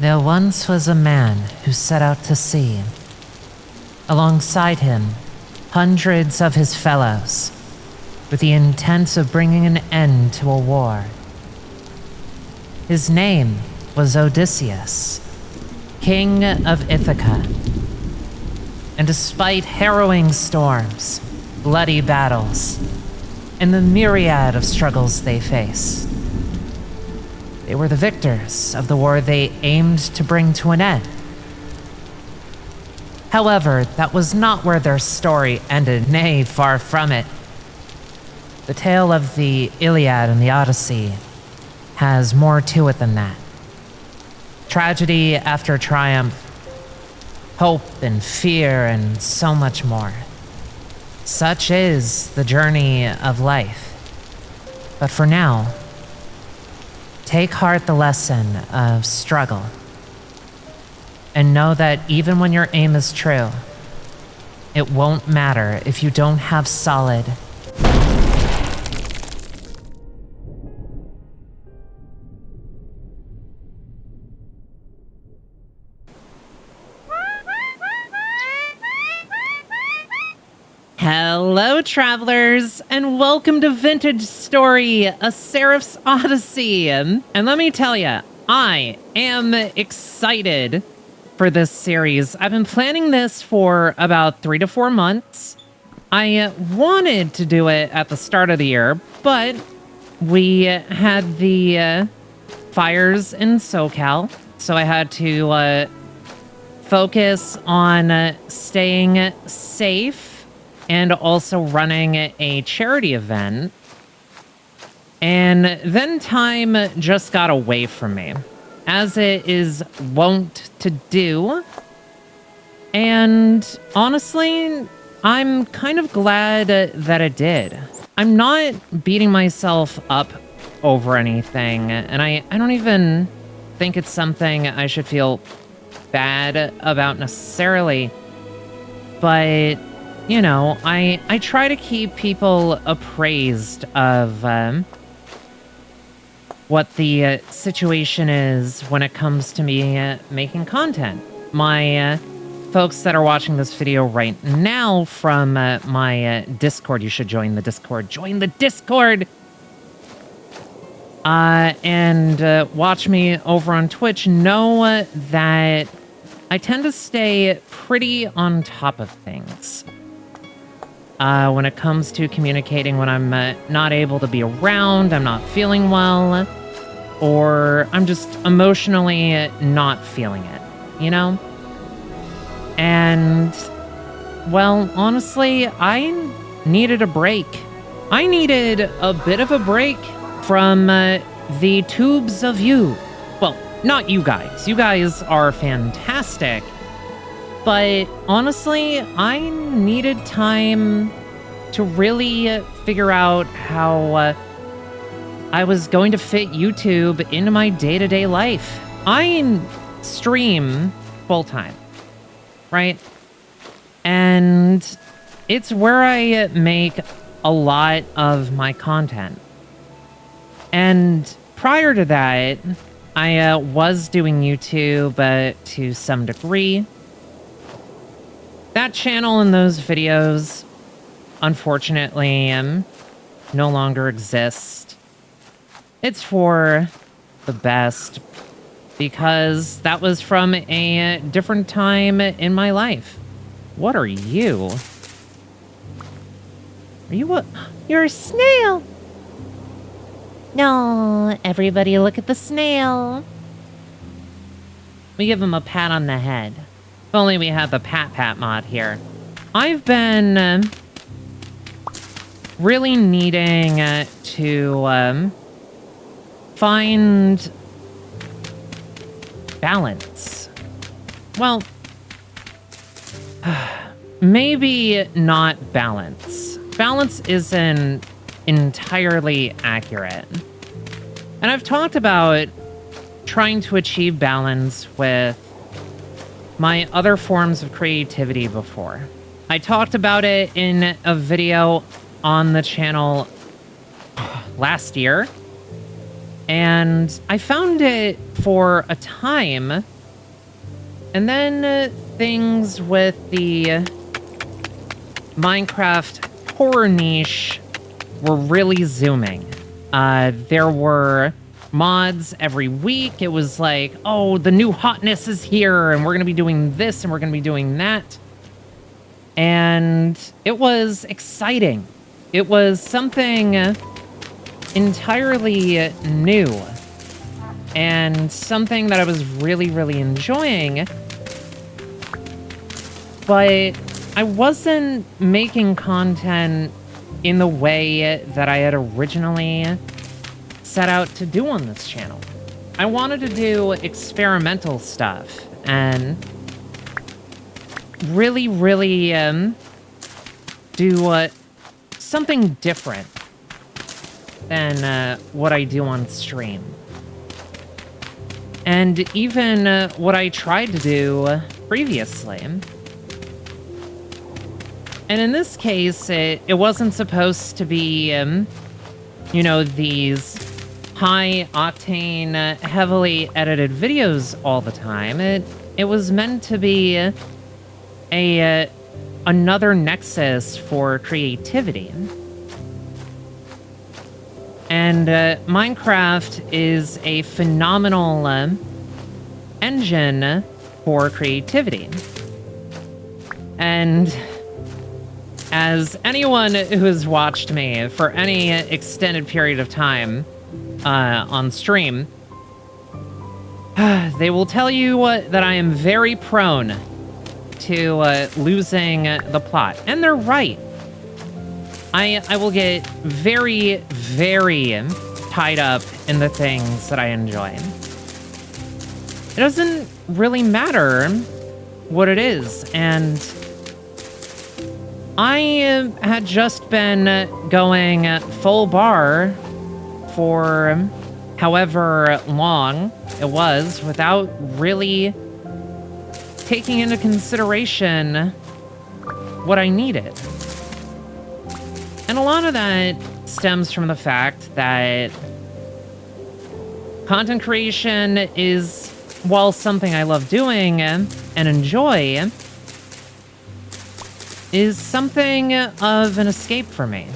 There once was a man who set out to sea. Alongside him, hundreds of his fellows, with the intent of bringing an end to a war. His name was Odysseus, king of Ithaca. And despite harrowing storms, bloody battles, and the myriad of struggles they faced, they were the victors of the war they aimed to bring to an end. However, that was not where their story ended, nay, far from it. The tale of the Iliad and the Odyssey has more to it than that. Tragedy after triumph, hope and fear, and so much more. Such is the journey of life. But for now, take heart the lesson of struggle. And know that even when your aim is true, it won't matter if you don't have solid. Hello, travelers, and welcome to Vintage Story, a Seraph's Odyssey. And let me tell you, I am excited for this series. I've been planning this for about 3 to 4 months. I wanted to do it at the start of the year, but we had the fires in SoCal, so I had to focus on staying safe and also running a charity event. And then time just got away from me, as it is wont to do. And honestly, I'm kind of glad that it did. I'm not beating myself up over anything, and I don't even think it's something I should feel bad about necessarily. But, you know, I try to keep people appraised of what the situation is when it comes to me making content. My folks that are watching this video right now from my Discord, you should join the Discord. Join the Discord! And watch me over on Twitch, know that I tend to stay pretty on top of things when it comes to communicating when I'm not able to be around, I'm not feeling well, or I'm just emotionally not feeling it, you know? And, well, honestly, I needed a break. I needed a bit of a break from the tubes of you. Well, not you guys. You guys are fantastic. But honestly, I needed time to really figure out how I was going to fit YouTube into my day-to-day life. I stream full-time, right? And it's where I make a lot of my content. And prior to that, I was doing YouTube to some degree. That channel and those videos, unfortunately, no longer exist. It's for the best, because that was from a different time in my life. What are you? Are you what? You're a snail! No, everybody look at the snail. We give him a pat on the head. If only we had the pat mod here. I've been really needing to find balance. Well, maybe not balance. Balance isn't entirely accurate. And I've talked about trying to achieve balance with my other forms of creativity before. I talked about it in a video on the channel last year. And I found it for a time, and then things with the Minecraft horror niche were really zooming. There were mods every week. It was like, oh, the new hotness is here, and we're going to be doing this, and we're going to be doing that. And it was exciting. It was something entirely new, and something that I was really, really enjoying. But I wasn't making content in the way that I had originally set out to do on this channel. I wanted to do experimental stuff and really, really do something different than what I do on stream. And even what I tried to do previously. And in this case, it wasn't supposed to be, you know, these high-octane, heavily edited videos all the time. It was meant to be another nexus for creativity. And Minecraft is a phenomenal engine for creativity. And as anyone who has watched me for any extended period of time on stream, they will tell you that I am very prone to losing the plot. And they're right. I will get very, very tied up in the things that I enjoy. It doesn't really matter what it is, and I had just been going full bar for however long it was without really taking into consideration what I needed. And a lot of that stems from the fact that content creation is, while something I love doing and enjoy, is something of an escape for me.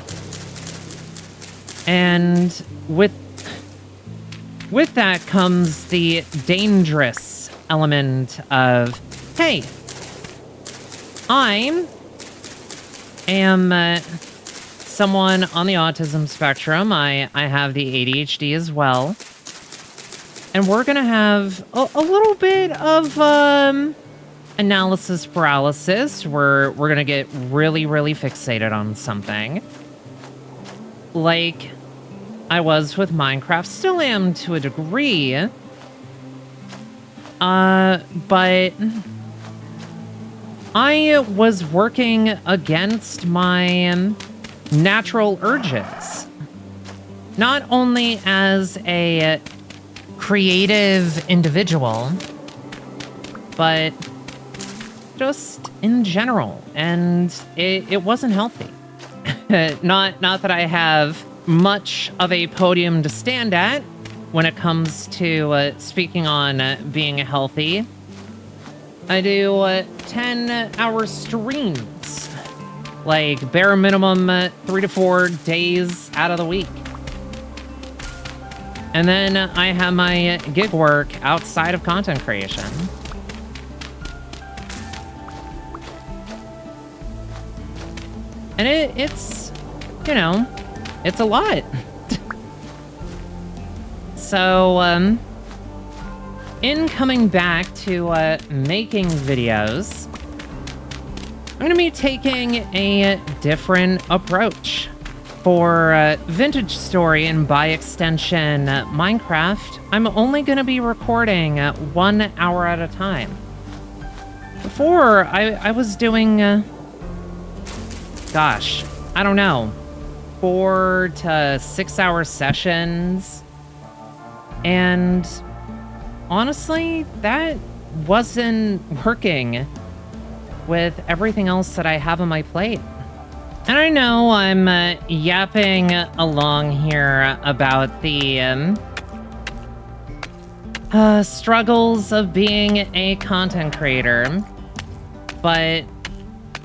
And with that comes the dangerous element of, hey, I am someone on the autism spectrum. I have the ADHD as well. And we're gonna have a little bit of analysis paralysis. We're gonna get really, really fixated on something. Like I was with Minecraft, still am to a degree. But I was working against my natural urges. Not only as a creative individual, but just in general. And it wasn't healthy. Not that I have much of a podium to stand at when it comes to speaking on being healthy. I do 10-hour streams, like bare minimum 3 to 4 days out of the week. And then I have my gig work outside of content creation. And it's, you know, it's a lot. So, in coming back to making videos, I'm going to be taking a different approach. For Vintage Story and by extension Minecraft, I'm only going to be recording 1 hour at a time. Before, I was doing, gosh, I don't know, 4 to 6 hour sessions. And honestly, that wasn't working with everything else that I have on my plate. And I know I'm yapping along here about the struggles of being a content creator, but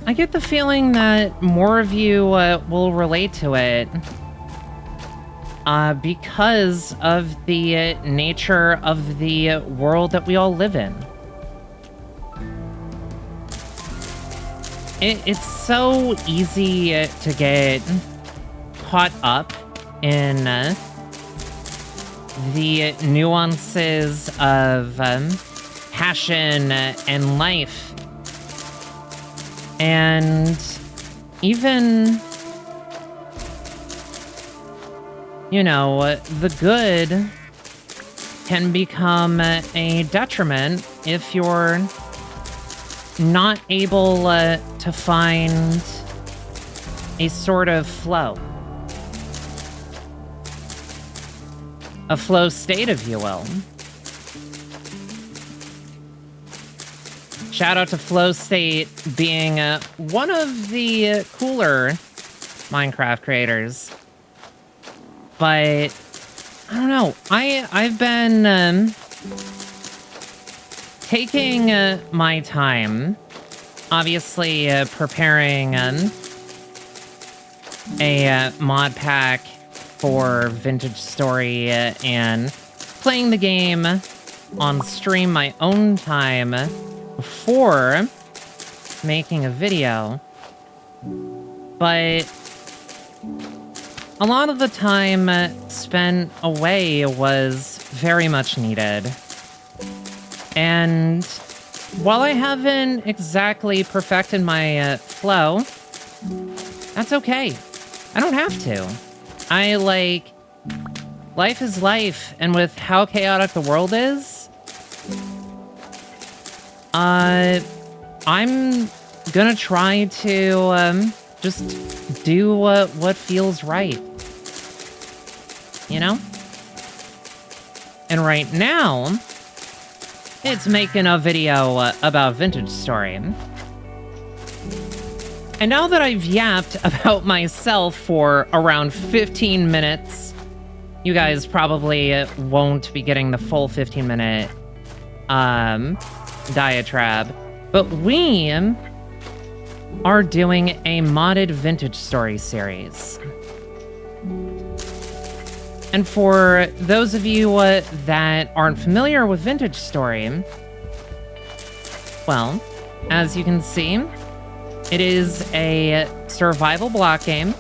I get the feeling that more of you will relate to it because of the nature of the world that we all live in. It's so easy to get caught up in the nuances of passion and life. And even, you know, the good can become a detriment if you're not able to find a sort of flow. A flow state, if you will. Shout out to Flow State being one of the cooler Minecraft creators. But I don't know. I've been taking my time, obviously preparing a mod pack for Vintage Story and playing the game on stream my own time before making a video. But a lot of the time spent away was very much needed. And while I haven't exactly perfected my flow, that's okay. I don't have to. Life is life, and with how chaotic the world is, I'm gonna try to just do what feels right. You know? And right now, it's making a video about Vintage Story. And now that I've yapped about myself for around 15 minutes, you guys probably won't be getting the full 15-minute diatribe, but we are doing a modded Vintage Story series. And for those of you that aren't familiar with Vintage Story, well, as you can see, it is a survival block game,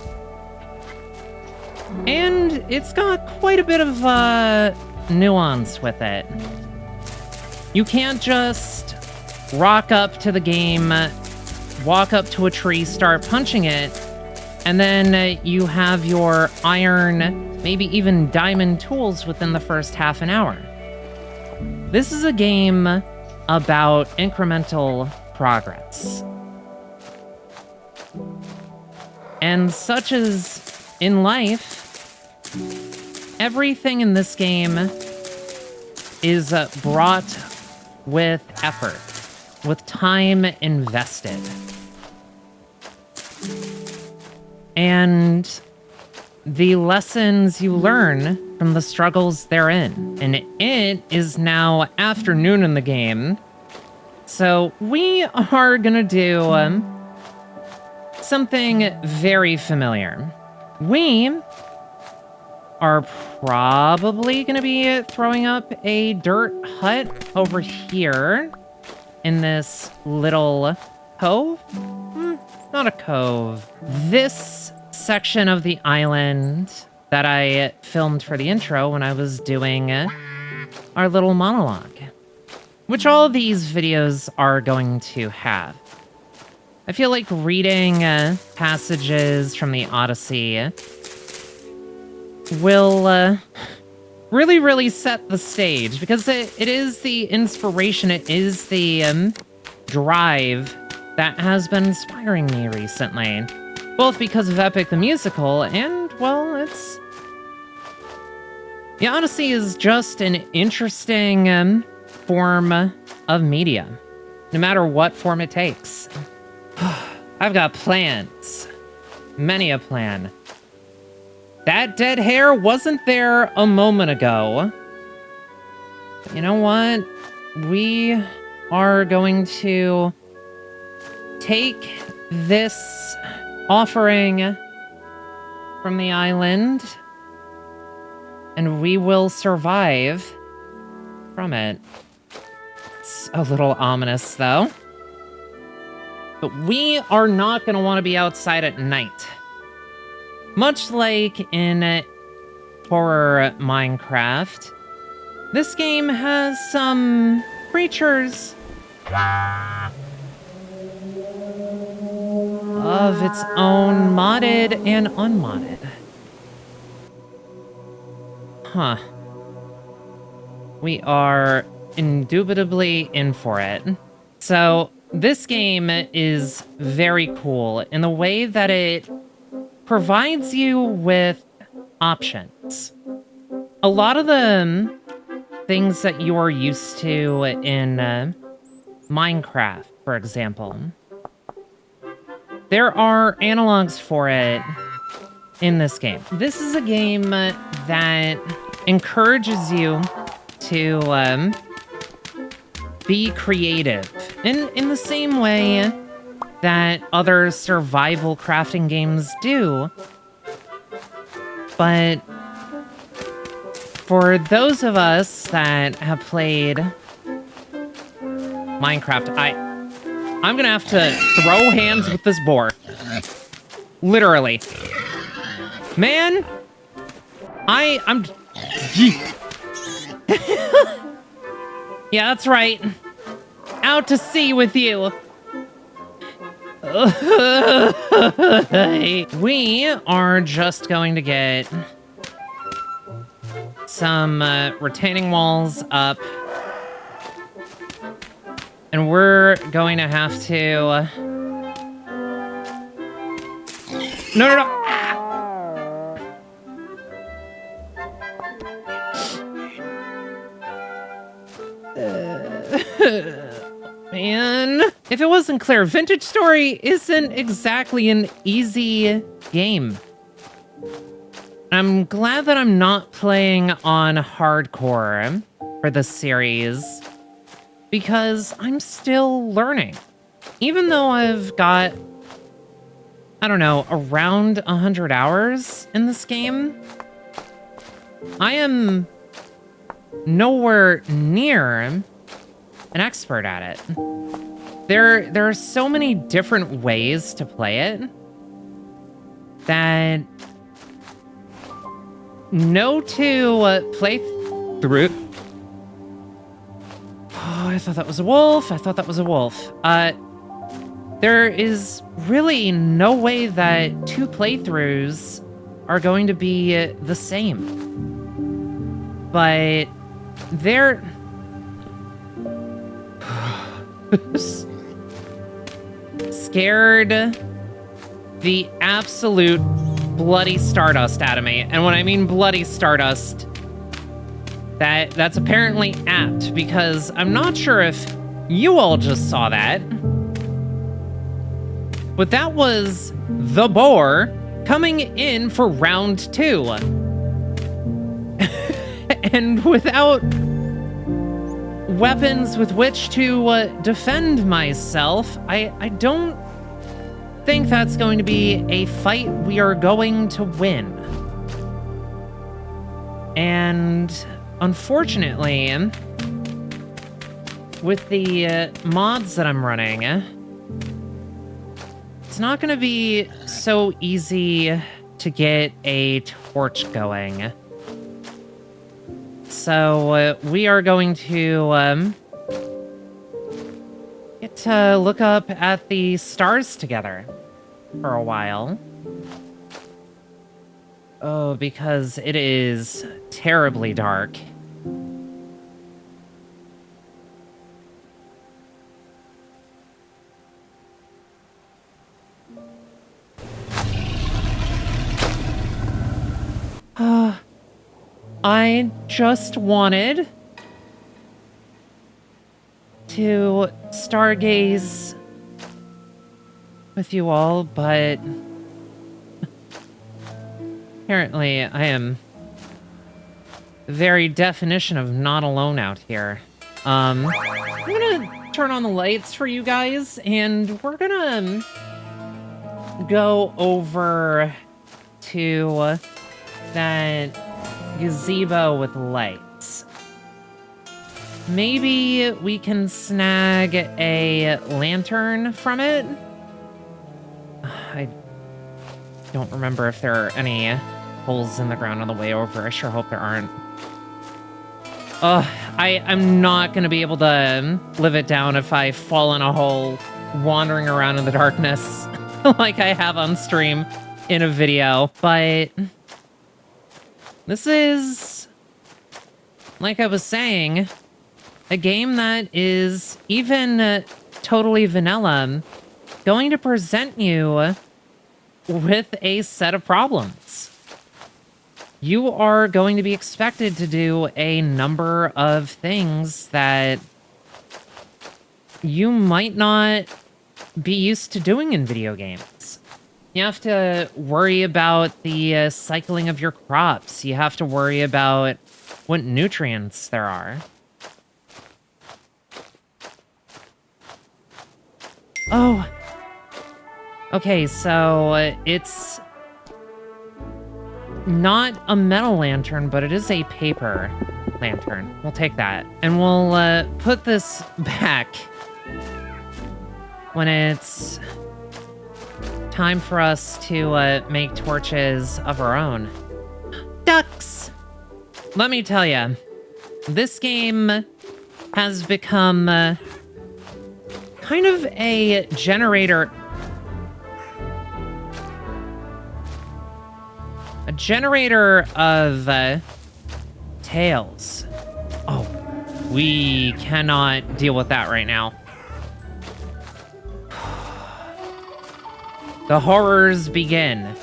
and it's got quite a bit of nuance with it. You can't just rock up to the game, walk up to a tree, start punching it, and then you have your iron, maybe even diamond tools within the first half an hour. This is a game about incremental progress. And such as in life, everything in this game is brought with effort, with time invested. And the lessons you learn from the struggles therein. And it is now afternoon in the game, so we are gonna do something very familiar. We are probably gonna be throwing up a dirt hut over here in this little cove. Not a cove. This section of the island that I filmed for the intro when I was doing our little monologue, which all of these videos are going to have. I feel like reading passages from the Odyssey will really set the stage, because it is the inspiration, it is the drive that has been inspiring me recently. Both because of Epic the Musical and, well, the Odyssey is just an interesting form of media, no matter what form it takes. I've got plans. Many a plan. That dead hair wasn't there a moment ago. You know what? We are going to take this offering from the island, and we will survive from it. It's a little ominous, though. But we are not going to want to be outside at night. Much like in horror Minecraft, this game has some creatures of its own, modded and unmodded. Huh. We are indubitably in for it. So, this game is very cool in the way that it provides you with options. A lot of the things that you are used to in Minecraft, for example, there are analogs for it in this game. This is a game that encourages you to be creative in the same way that other survival crafting games do. But for those of us that have played Minecraft, I'm gonna have to throw hands with this boar. Literally. Man, I'm... Yeah, that's right. Out to sea with you. We are just going to get some retaining walls up. And we're going to have to... No. Man. If it wasn't clear, Vintage Story isn't exactly an easy game. I'm glad that I'm not playing on hardcore for this series, because I'm still learning. Even though I've got, I don't know, around 100 hours in this game, I am nowhere near an expert at it. There are so many different ways to play it that play through. Oh, I thought that was a wolf. There is really no way that two playthroughs are going to be the same. But they're... scared the absolute bloody stardust out of me. And when I mean bloody stardust, that's apparently apt, because I'm not sure if you all just saw that, but that was the boar coming in for round 2. And without weapons with which to defend myself, I don't think that's going to be a fight we are going to win. And unfortunately, with the mods that I'm running, it's not going to be so easy to get a torch going. So we are going to get to look up at the stars together for a while. Oh, because it is terribly dark. I just wanted to stargaze with you all, but apparently I am very definition of not alone out here. I'm gonna turn on the lights for you guys, and we're gonna go over to that gazebo with lights. Maybe we can snag a lantern from it. I don't remember if there are any holes in the ground on the way over. I sure hope there aren't. I'm not gonna be able to live it down if I fall in a hole wandering around in the darkness like I have on stream in a video. But this is, like I was saying, a game that is even totally vanilla, going to present you with a set of problems. You are going to be expected to do a number of things that you might not be used to doing in video games. You have to worry about the cycling of your crops. You have to worry about what nutrients there are. Oh. Okay, so it's not a metal lantern, but it is a paper lantern. We'll take that. And we'll put this back when it's time for us to make torches of our own. Ducks! Let me tell you, this game has become kind of a generator. A generator of tales. Oh, we cannot deal with that right now. The horrors begin.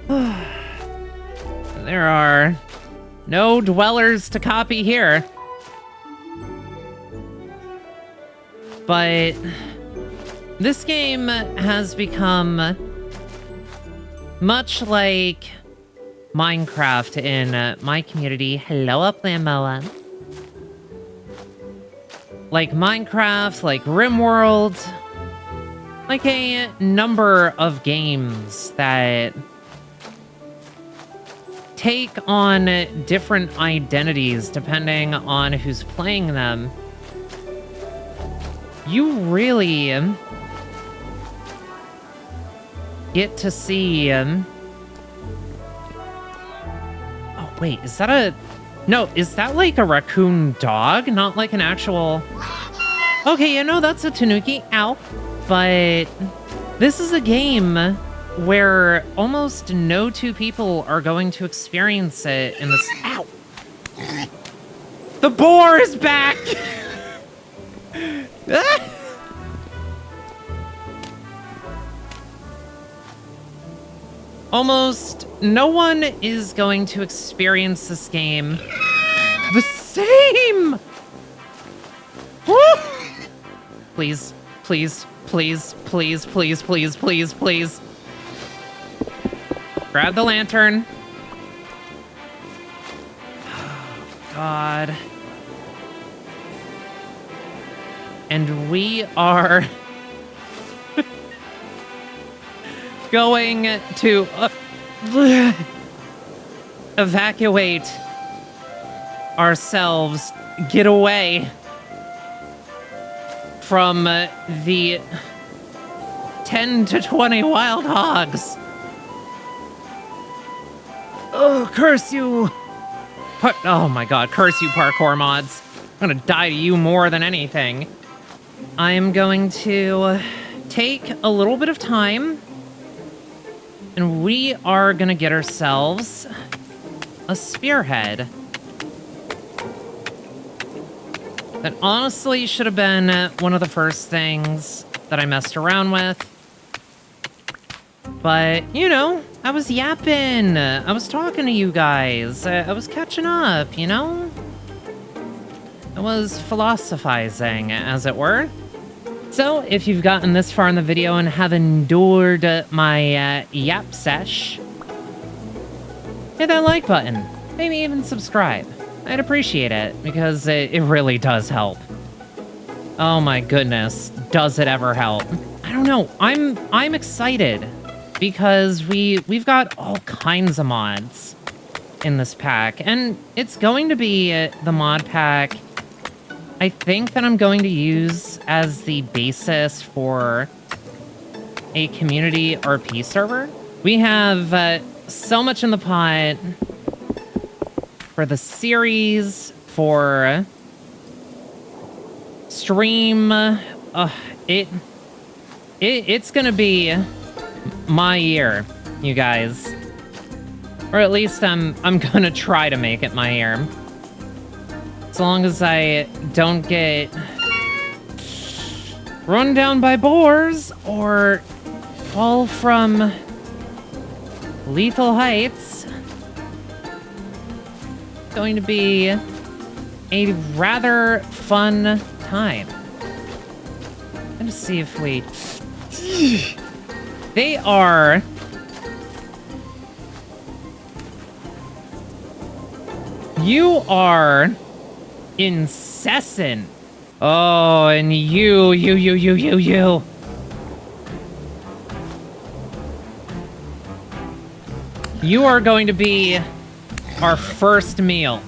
There are no dwellers to copy here. But this game has become much like Minecraft in my community. Hello up there, Moa. Like Minecraft, like RimWorld, like a number of games that take on different identities depending on who's playing them. You really get to see... Oh, wait, is that a... No, is that like a raccoon dog? Not like an actual... Okay, you know, that's a tanuki. Ow. But this is a game where almost no two people are going to experience it in this... Ow! The boar is back! Almost no one is going to experience this game the same! Woo! Please, please, please, please, please, please, please, please. Grab the lantern. God. And we are going to evacuate ourselves, get away from the 10 to 20 wild hogs. Oh, curse you. Oh my god, curse you, parkour mods. I'm gonna die to you more than anything. I'm going to take a little bit of time, and we are gonna get ourselves a spearhead. That honestly should have been one of the first things that I messed around with. But, you know, I was yapping. I was talking to you guys. I was catching up, you know? I was philosophizing, as it were. So, if you've gotten this far in the video and have endured my Yap Sesh, hit that like button. Maybe even subscribe. I'd appreciate it because it really does help. Oh my goodness, does it ever help? I don't know. I'm excited because we've got all kinds of mods in this pack, and it's going to be the mod pack I think that I'm going to use as the basis for a community RP server. We have so much in the pot for the series, for stream. It's gonna be my year, you guys. Or at least I'm gonna try to make it my year. As long as I don't get run down by boars or fall from lethal heights. It's going to be a rather fun time. Let's see if we... They are... You are incessant. Oh, and you. You are going to be our first meal.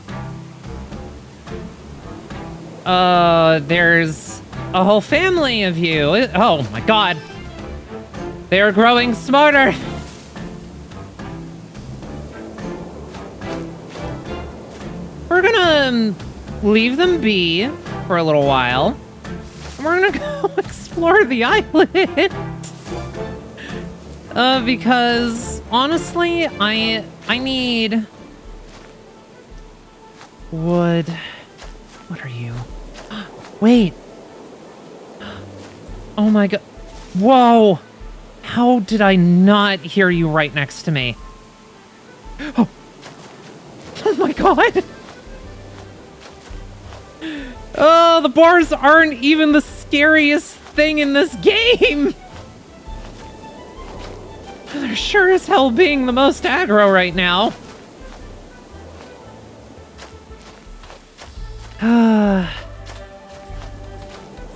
There's a whole family of you. Oh my god. They're growing smarter. We're gonna leave them be for a little while. And we're gonna go explore the island. Because honestly, I need wood. What are you? Wait. Oh my god. Whoa. How did I not hear you right next to me? Oh, oh my god. Oh, the bars aren't even the scariest thing in this game. They're sure as hell being the most aggro right now.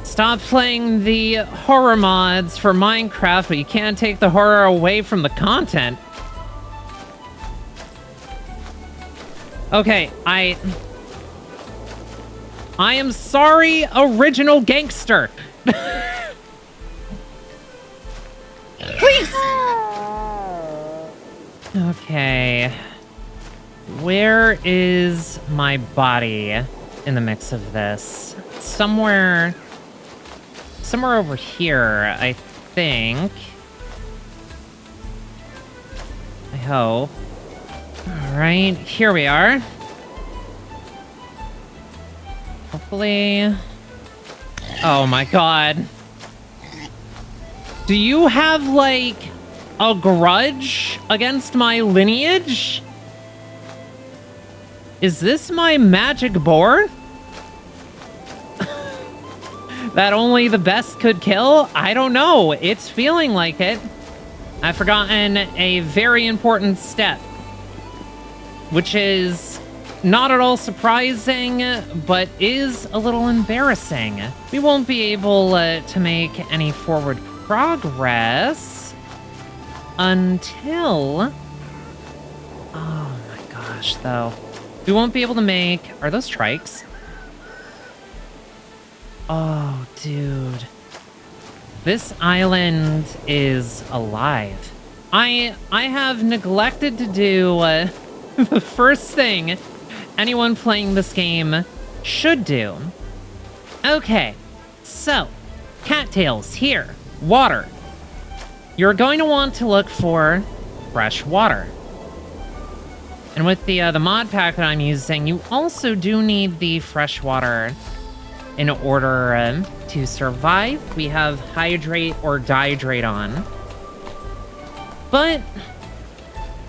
Stop playing the horror mods for Minecraft, but you can't take the horror away from the content. Okay, I am sorry, original gangster. Please! Okay. Where is my body in the mix of this? Somewhere over here, I think. I hope. All right, here we are. Hopefully. Oh my god. Do you have, like, a grudge against my lineage? Is this my magic boar? That only the best could kill? I don't know. It's feeling like it. I've forgotten a very important step, which is not at all surprising, but is a little embarrassing. We won't be able to make any forward progress until... Oh my gosh, though. We won't be able to make... Are those trikes? Oh, dude. This island is alive. I have neglected to do the first thing anyone playing this game should do. Okay, so, cattails here. Water. You're going to want to look for fresh water. And with the mod pack that I'm using, you also do need the fresh water in order to survive. We have hydrate or dihydrate on. But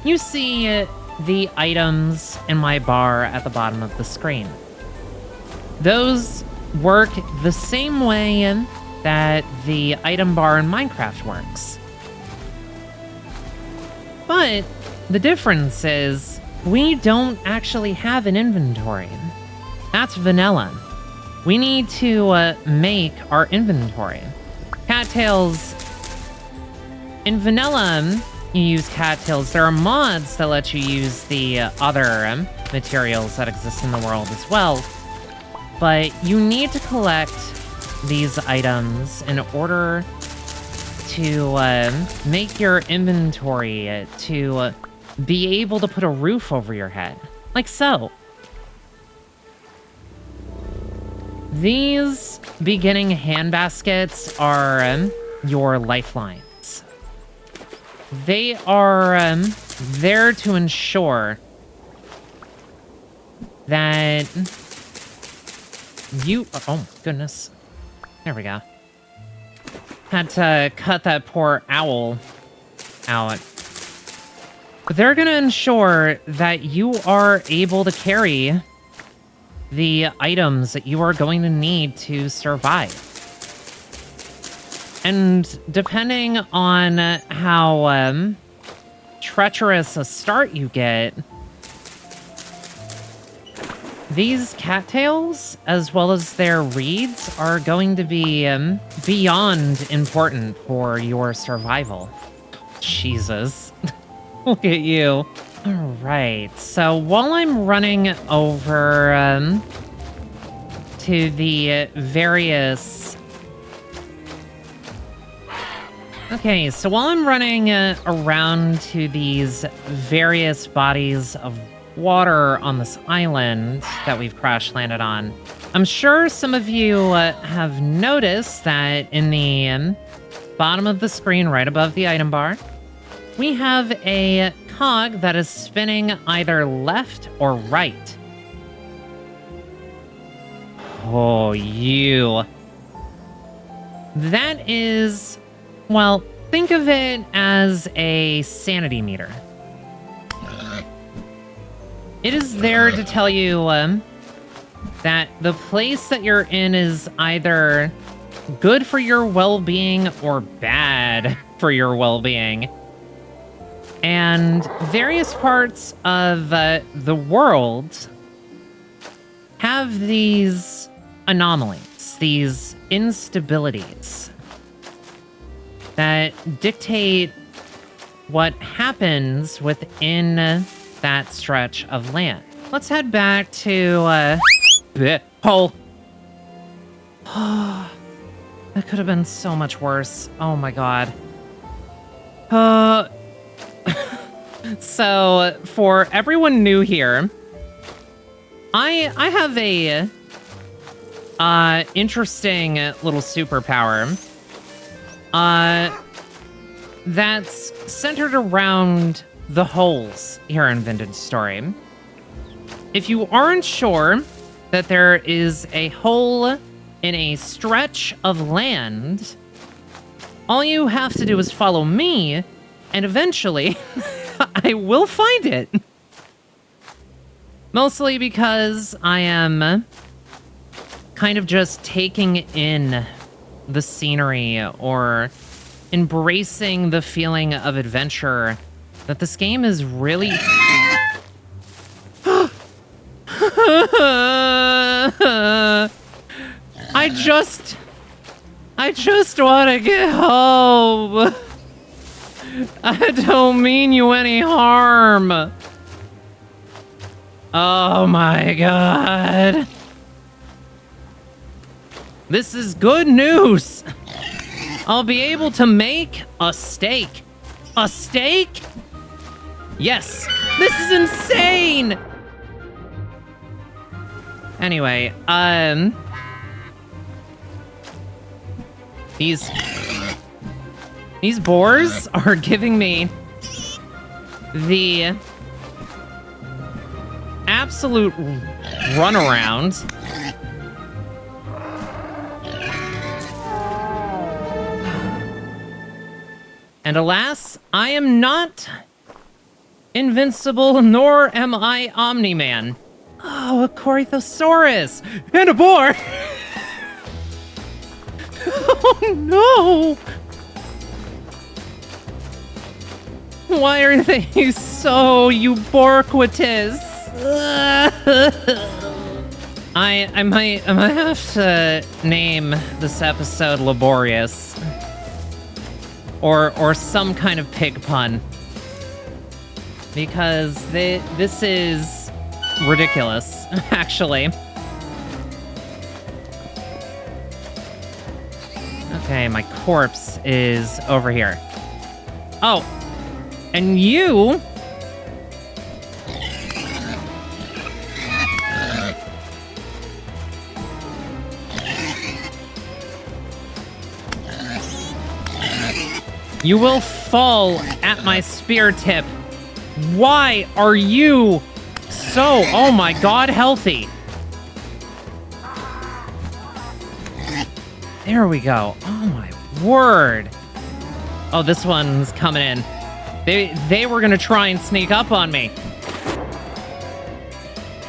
you see the items in my bar at the bottom of the screen. Those work the same way that the item bar in Minecraft works. But the difference is we don't actually have an inventory. That's vanilla. We need to make our inventory. Cattails. In vanilla, you use cattails. There are mods that let you use the other materials that exist in the world as well. But you need to collect these items in order to make your inventory to be able to put a roof over your head. Like so. These beginning hand baskets are your lifelines. They are there to ensure that you... Oh, my goodness. There we go. Had to cut that poor owl out. But they're going to ensure that you are able to carry the items that you are going to need to survive. And depending on how treacherous a start you get, these cattails, as well as their reeds, are going to be beyond important for your survival. Jesus. Look at you. All right, so while I'm running over to the various... Okay, so while I'm running around to these various bodies of water on this island that we've crash-landed on, I'm sure some of you have noticed that in the bottom of the screen right above the item bar, we have a cog that is spinning either left or right. Oh, you. That is, well, think of it as a sanity meter. It is there to tell you that the place that you're in is either good for your well-being or bad for your well-being. And various parts of the world have these anomalies, these instabilities that dictate what happens within that stretch of land. Let's head back to the hole. That could have been so much worse. Oh my god. So, for everyone new here, I have a interesting little superpower that's centered around the holes here in Vintage Story. If you aren't sure that there is a hole in a stretch of land, all you have to do is follow me, and eventually I will find it. Mostly because I am kind of just taking in the scenery or embracing the feeling of adventure that this game is really... I just want to get home. I don't mean you any harm. Oh my god. This is good news. I'll be able to make a steak. A steak? Yes. This is insane. Anyway, these boars are giving me the absolute runaround. And alas, I am not invincible, nor am I Omni-Man. Oh, a Corythosaurus! And a boar! Oh no! Why are they so ubiquitous? I might have to name this episode Laborious. Or some kind of pig pun. Because this is ridiculous, actually. Okay, my corpse is over here. Oh, and you... You will fall at my spear tip. Why are you so, oh my god, healthy? There we go. Oh my word. Oh, this one's coming in. They were gonna try and sneak up on me.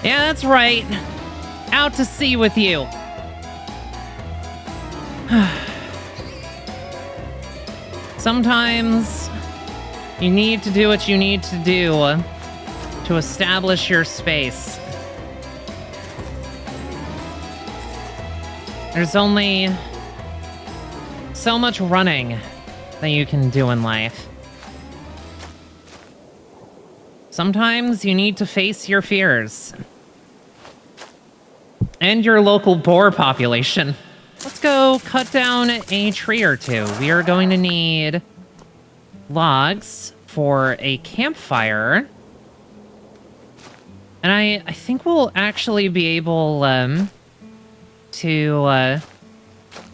Yeah, that's right. Out to sea with you. Sometimes you need to do what you need to do to establish your space. There's only so much running that you can do in life. Sometimes you need to face your fears. And your local boar population. Let's go cut down a tree or two. We are going to need logs for a campfire. And I think we'll actually be able to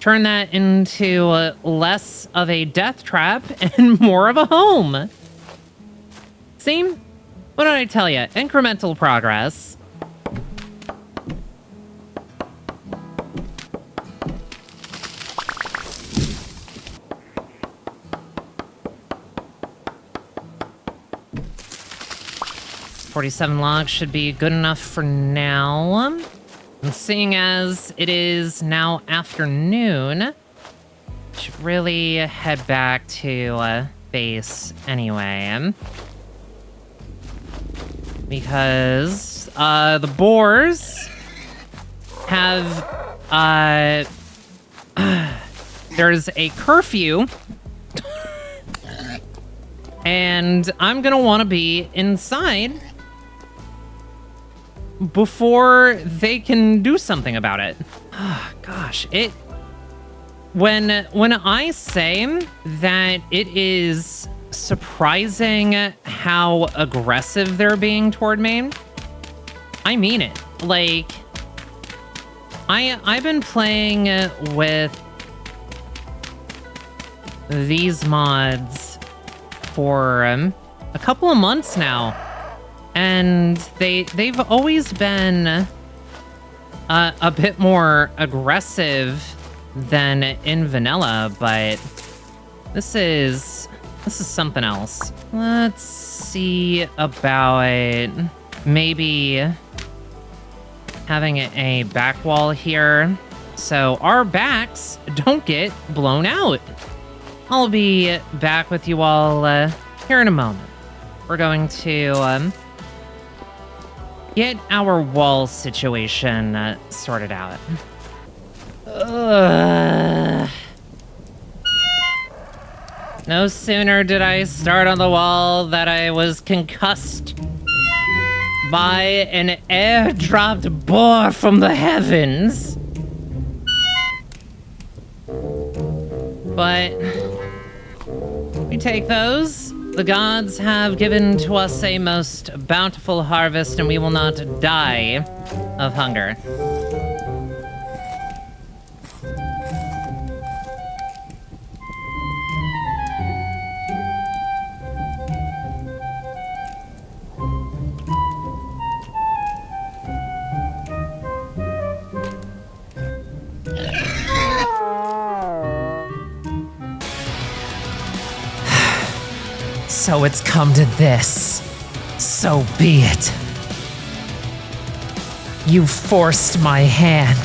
turn that into less of a death trap and more of a home. See? What did I tell you? Incremental progress. $47 logs should be good enough for now. And seeing as it is now afternoon, should really head back to base anyway. Because the boars have there's a curfew. And I'm gonna want to be inside before they can do something about it. Oh, gosh, when I say that it is surprising how aggressive they're being toward me, I mean it. Like, I've been playing with these mods for a couple of months now. And they've always been a bit more aggressive than in vanilla, but this is something else. Let's see about maybe having a back wall here so our backs don't get blown out. I'll be back with you all here in a moment. We're going to get our wall situation sorted out. No sooner did I start on the wall that I was concussed by an airdropped boar from the heavens. But we take those. The gods have given to us a most bountiful harvest, and we will not die of hunger. So it's come to this. So be it. You forced my hand.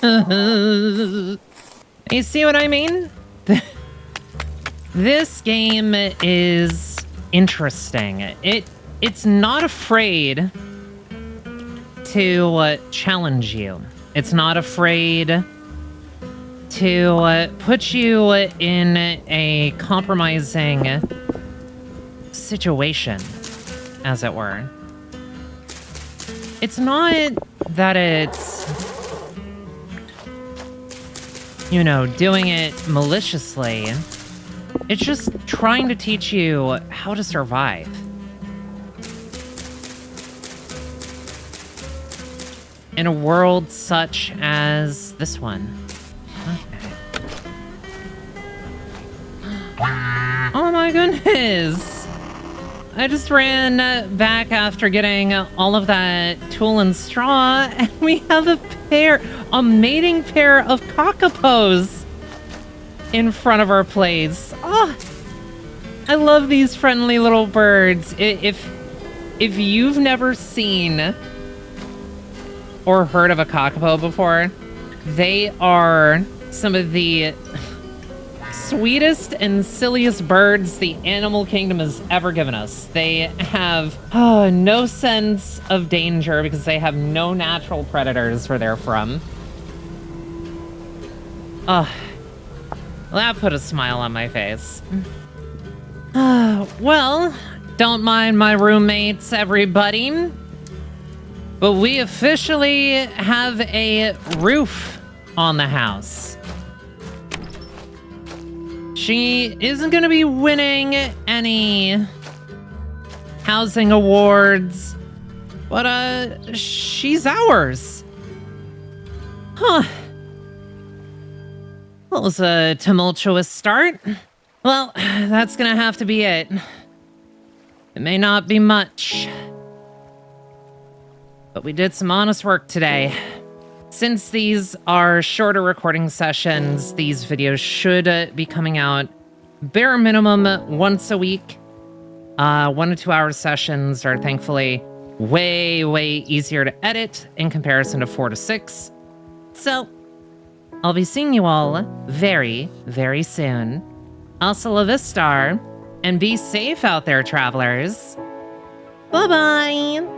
You see what I mean? This game is interesting. It's not afraid to challenge you. It's not afraid to put you in a compromising situation, as it were. It's not that it's, you know, doing it maliciously. It's just trying to teach you how to survive. In a world such as this one. Okay. Oh my goodness! I just ran back after getting all of that tool and straw, and we have a mating pair of cockapos in front of our place. Oh, I love these friendly little birds. If you've never seen or heard of a kakapo before, they are some of the sweetest and silliest birds the animal kingdom has ever given us. They have no sense of danger because they have no natural predators where they're from. That put a smile on my face. Well, don't mind my roommates, everybody. But we officially have a roof on the house. She isn't going to be winning any housing awards, but she's ours. Huh. That was a tumultuous start. Well, that's going to have to be it. It may not be much, but we did some honest work today. Since these are shorter recording sessions, these videos should be coming out bare minimum once a week. 1 to 2 hour sessions are thankfully way easier to edit in comparison to 4 to 6. So I'll be seeing you all very soon. Hasta la vista, and be safe out there, travelers. Bye-bye.